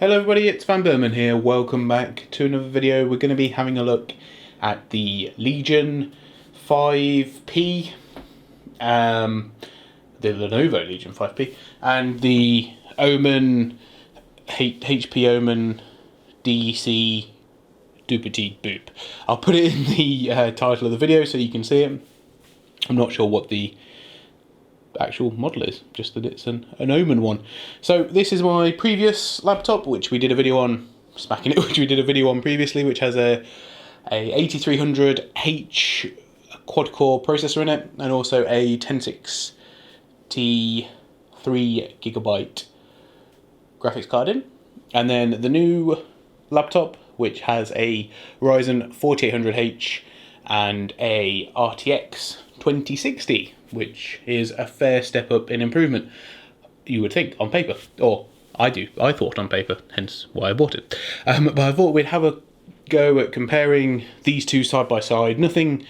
Hello everybody, it's vanburman here. Welcome back to another video. We're going to be having a look at the Legion 5P, the Lenovo Legion 5P, and the Omen, HP Omen DC Doopity Boop. I'll put it in the title of the video so you can see it. I'm not sure what the actual model is, just that it's an Omen one. So this is my previous laptop, which we did a video on, smacking it, which we did a video on previously, which has a 8300H quad-core processor in it, and also a 1060 3GB graphics card in. And then the new laptop, which has a Ryzen 4800H and a RTX2060, which is a fair step up in improvement, you would think, on paper. Or I thought on paper, hence why I bought it. But I thought we'd have a go at comparing these two side by side. Nothing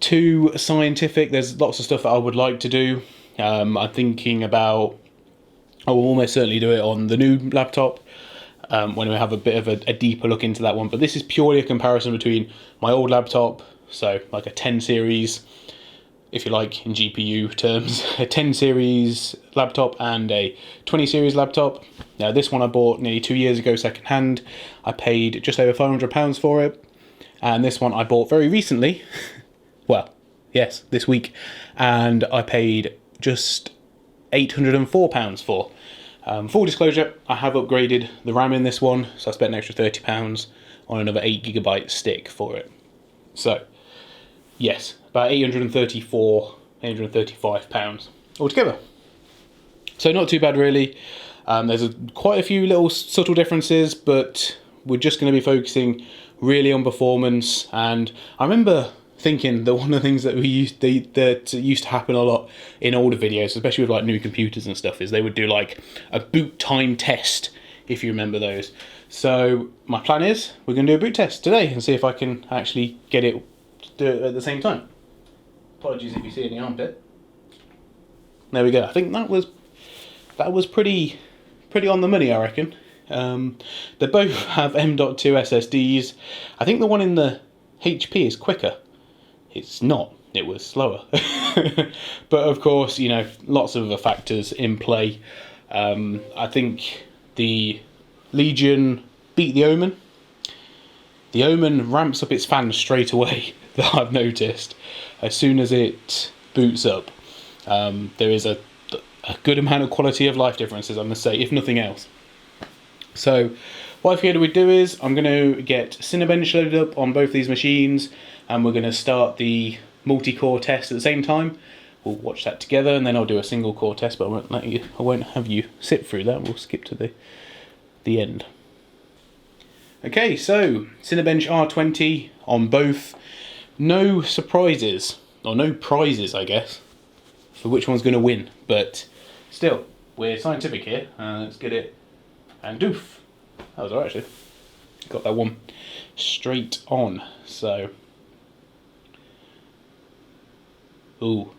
too scientific. There's lots of stuff that I would like to do. I'm thinking about, I will almost certainly do it on the new laptop, when we have a bit of a deeper look into that one. But this is purely a comparison between my old laptop, so like a 10 series, if you like, in GPU terms, a 10 series laptop and a 20 series laptop. Now this one I bought nearly 2 years ago second hand. I paid just over £500 for it. And this one I bought very recently, well, yes, this week, and I paid just £804 for. Full disclosure, I have upgraded the RAM in this one, so I spent an extra £30 on another 8GB stick for it. So, yes, about £835 altogether. So not too bad really. There's quite a few little subtle differences, but we're just going to be focusing really on performance. And I remember thinking that one of the things that used to happen a lot in older videos, especially with like new computers and stuff, is they would do like a boot time test, if you remember those. So my plan is we're going to do a boot test today and see if I can actually get it to do it at the same time. Apologies if you see any armpit. There we go. I think that was pretty on the money, I reckon. They both have M.2 SSDs. I think the one in the HP is quicker. It's not. It was slower. But of course, you know, lots of other factors in play. I think the Legion beat the Omen. The Omen ramps up its fans straight away, that I've noticed. As soon as it boots up, there is a good amount of quality of life differences, I must say, if nothing else. So what I figured we'd do is I'm going to get Cinebench loaded up on both these machines, and we're going to start the multi-core test at the same time. We'll watch that together, and then I'll do a single core test, but I won't have you sit through that. We'll skip to the end. Okay, so Cinebench R20 on both. No surprises, or no prizes, I guess, for which one's going to win. But still, we're scientific here. Let's get it. And doof. That was alright, actually. Got that one straight on. So, ooh.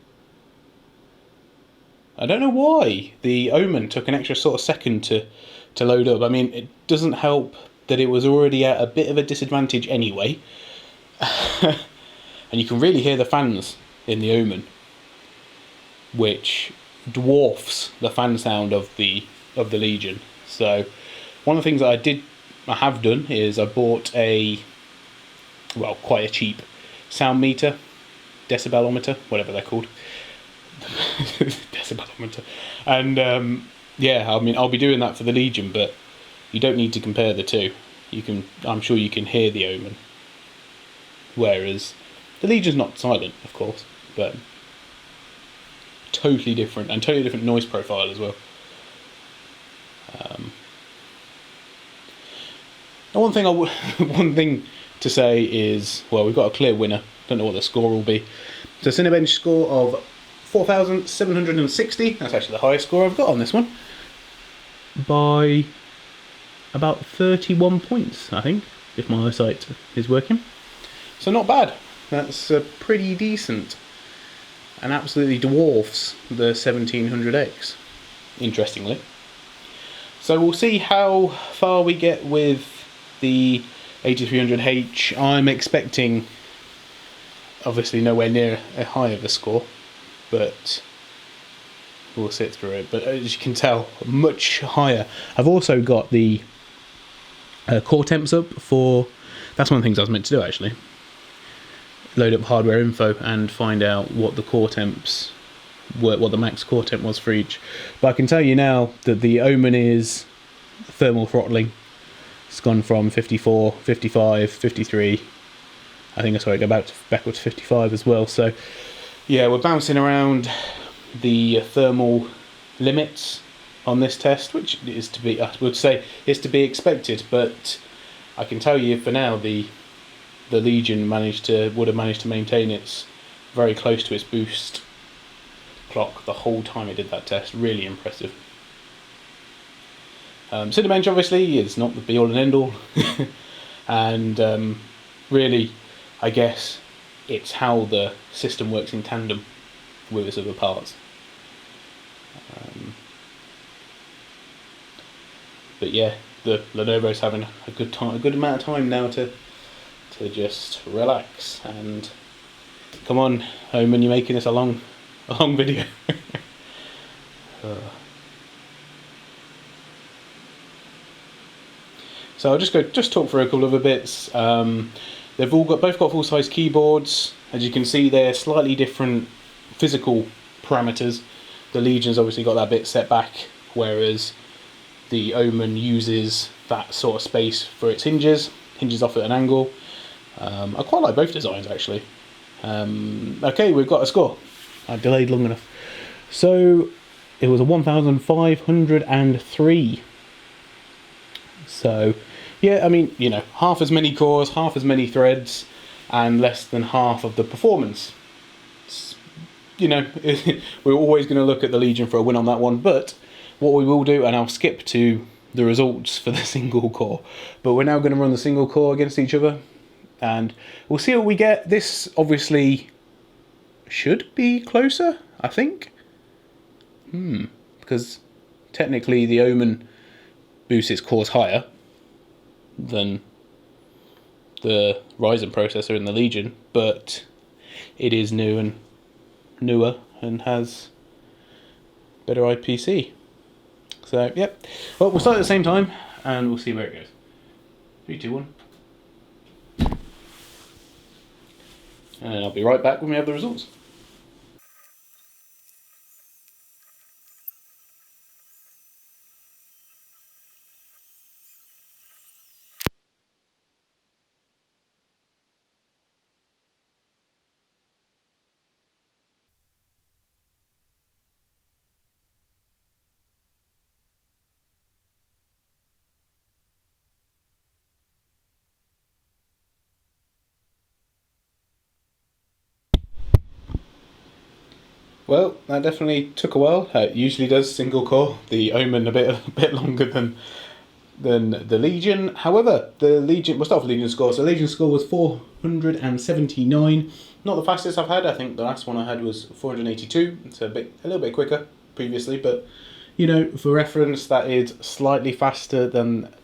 I don't know why the Omen took an extra sort of second to load up. I mean, it doesn't help that it was already at a bit of a disadvantage anyway. And you can really hear the fans in the Omen, which dwarfs the fan sound of the Legion. So one of the things that I have done is I bought quite a cheap sound meter, decibelometer, whatever they're called. Decibelometer. And yeah, I mean, I'll be doing that for the Legion, but you don't need to compare the two. I'm sure you can hear the Omen. Whereas the Legion's not silent, of course, but totally different, and totally different noise profile as well. One thing to say is, well, we've got a clear winner. Don't know what the score will be. So Cinebench score of 4,760. That's actually the highest score I've got on this one, by about 31 points, I think, if my eyesight is working. So not bad. That's pretty decent, and absolutely dwarfs the 1700X, interestingly. So we'll see how far we get with the 8300H. I'm expecting, obviously, nowhere near a high of a score, but we'll sit through it. But as you can tell, much higher. I've also got the core temps up for. That's one of the things I was meant to do, actually. Load up hardware info and find out what the core temps were, what the max core temp was for each. But I can tell you now that the Omen is thermal throttling. It's gone from 54, 55, 53. I think that's where I go backwards to 55 as well. So yeah, we're bouncing around the thermal limits on this test, which is to be, I would say, is to be expected. But I can tell you for now, the Legion would have managed to maintain its very close to its boost clock the whole time it did that test. Really impressive. Cinebench obviously is not the be all and end all, and really, I guess it's how the system works in tandem with its other parts. But yeah, the Lenovo's having a good time, a good amount of time now to just relax and come on, Omen, you're making this a long video. So I'll just talk through a couple of other bits. They've both got full-size keyboards. As you can see, they're slightly different physical parameters. The Legion's obviously got that bit set back, whereas the Omen uses that sort of space for its hinges off at an angle. I quite like both designs, actually. Okay, we've got a score. I delayed long enough. So it was a 1503. So yeah, I mean, you know, half as many cores, half as many threads, and less than half of the performance. You know, we're always going to look at the Legion for a win on that one, but what we will do, and I'll skip to the results for the single core, but we're now going to run the single core against each other, and we'll see what we get. This obviously should be closer, I think. Because technically the Omen boosts its cores higher than the Ryzen processor in the Legion, but it is newer and has better IPC. So yep. Well, we'll start at the same time and we'll see where it goes. 3, 2, 1. And I'll be right back when we have the results. Well, that definitely took a while. It usually does single core. The Omen a bit longer than the Legion. However, the Legion, we'll start with Legion score. So Legion score was 479. Not the fastest I've had. I think the last one I had was 482. It's a little bit quicker previously, but you know, for reference, that is slightly faster than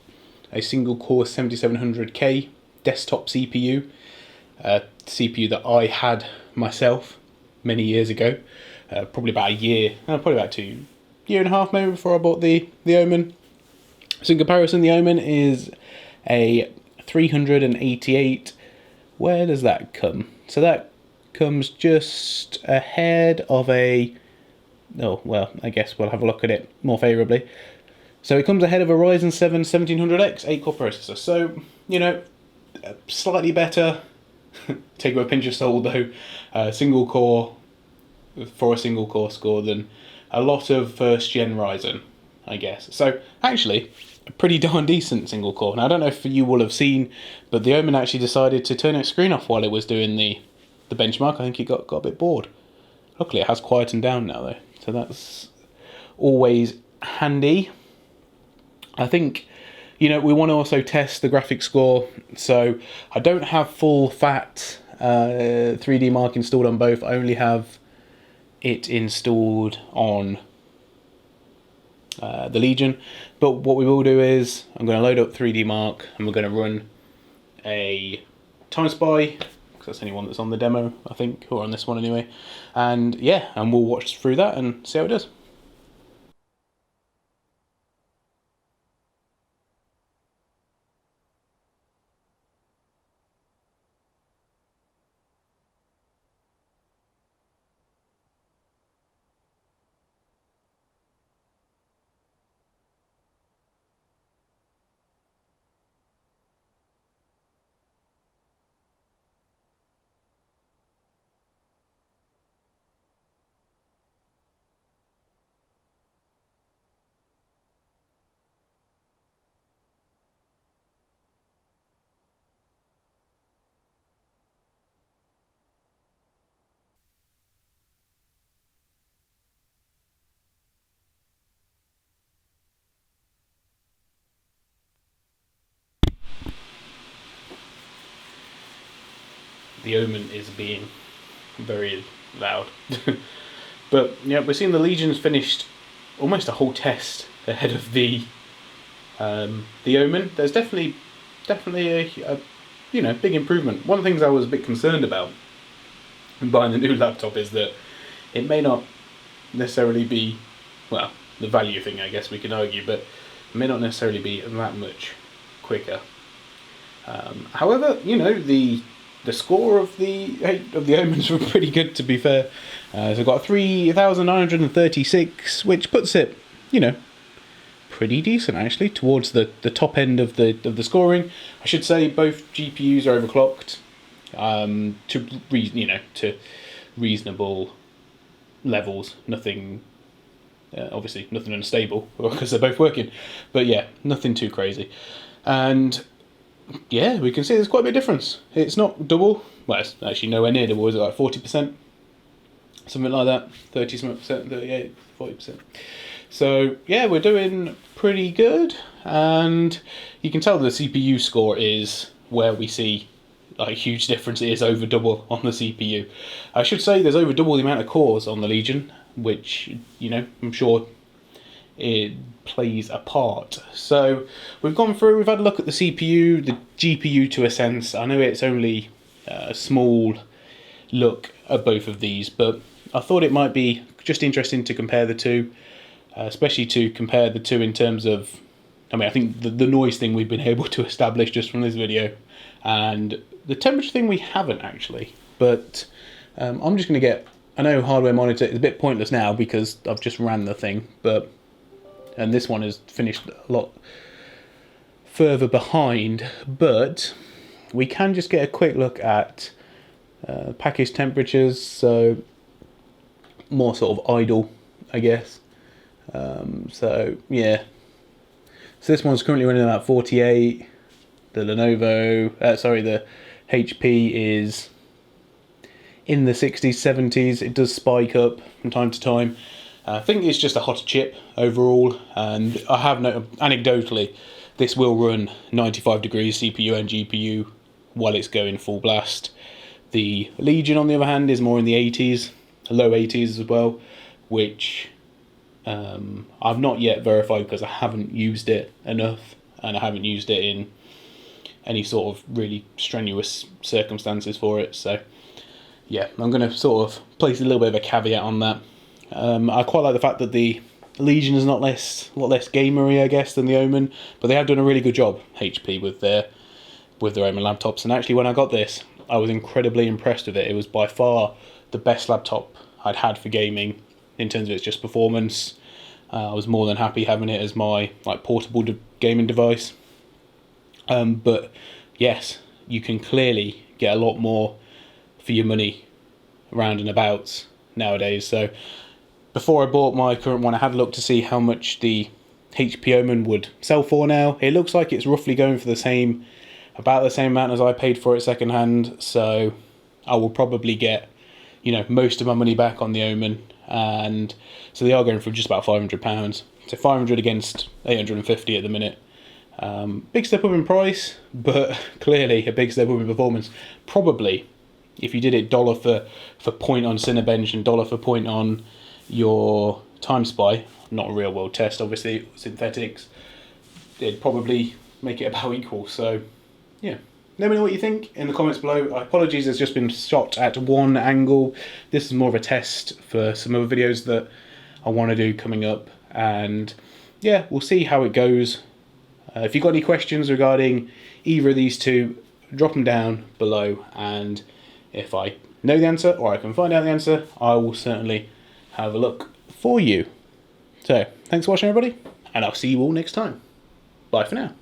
a single core 7700K desktop CPU. CPU that I had myself many years ago. Probably about a year, probably about year and a half maybe before I bought the Omen. So in comparison, the Omen is a 388. Where does that come? So that comes just ahead of a... Oh, well, I guess we'll have a look at it more favourably. So it comes ahead of a Ryzen 7 1700X 8-core processor. So, you know, slightly better. Take it with a pinch of salt, though. Single core for a single core score than a lot of first gen Ryzen, I guess. So actually, a pretty darn decent single core. Now I don't know if you will have seen, but the Omen actually decided to turn its screen off while it was doing the benchmark. I think it got a bit bored. Luckily it has quietened down now though, so that's always handy. I think, you know, we want to also test the graphics score, so I don't have full fat 3D Mark installed on both. I only have it installed on the Legion. But what we will do is I'm going to load up 3D Mark and we're going to run a Time Spy, because that's the only one that's on the demo, I think, or on this one anyway. And yeah, and we'll watch through that and see how it does. The Omen is being very loud. But yeah, we're seeing the Legion's finished almost a whole test ahead of the Omen. There's definitely a big improvement. One of the things I was a bit concerned about in buying the new laptop is that it may not necessarily be, well, the value thing I guess we can argue, but it may not necessarily be that much quicker. However, the score of the Omens were pretty good, to be fair. So I've got 3,936, which puts it, pretty decent actually, towards the top end of the scoring. I should say both GPUs are overclocked to reasonable levels. Nothing, obviously nothing unstable because they're both working, but yeah, nothing too crazy. And yeah, we can see there's quite a bit of difference. It's not double. Well, it's actually nowhere near double. Is it like 40%? Something like that. 30-something%, 38, 40%. So yeah, we're doing pretty good. And you can tell the CPU score is where we see like a huge difference. It is over double on the CPU. I should say there's over double the amount of cores on the Legion, which, I'm sure it plays a part. So we've gone through, we've had a look at the CPU, the GPU to a sense. I know it's only a small look at both of these, but I thought it might be just interesting to compare the two, especially to compare the two in terms of, I think the noise thing we've been able to establish just from this video, and the temperature thing we haven't actually, but I'm just going to get, I know hardware monitor is a bit pointless now because I've just ran the thing, and this one is finished a lot further behind, but we can just get a quick look at package temperatures, so more sort of idle, I guess. So yeah, so this one's currently running about 48. The Lenovo, the HP is in the 60s, 70s. It does spike up from time to time. I think it's just a hotter chip overall, and I have noted, anecdotally, this will run 95 degrees CPU and GPU while it's going full blast. The Legion, on the other hand, is more in the 80s, low 80s as well, which I've not yet verified because I haven't used it enough, and I haven't used it in any sort of really strenuous circumstances for it. So yeah, I'm going to sort of place a little bit of a caveat on that. I quite like the fact that the Legion is a lot less gamery, I guess, than the Omen, but they have done a really good job, HP, with their Omen laptops. And actually, when I got this, I was incredibly impressed with it. It was by far the best laptop I'd had for gaming in terms of its just performance. I was more than happy having it as my portable gaming device. But yes, you can clearly get a lot more for your money round and about nowadays. So before I bought my current one, I had a look to see how much the HP Omen would sell for now. It looks like it's roughly going for about the same amount as I paid for it second hand. So I will probably get, most of my money back on the Omen. And so they are going for just about £500. So 500 against 850 at the minute. Big step up in price, but clearly a big step up in performance. Probably, if you did it dollar for point on Cinebench and dollar for point on your Time Spy, not a real world test, obviously, synthetics, it'd probably make it about equal. So yeah, let me know what you think in the comments below. Apologies, it's just been shot at one angle. This is more of a test for some other videos that I want to do coming up, and yeah, we'll see how it goes. If you've got any questions regarding either of these two, drop them down below, and if I know the answer or I can find out the answer, I will certainly have a look for you. So thanks for watching, everybody, and I'll see you all next time. Bye for now.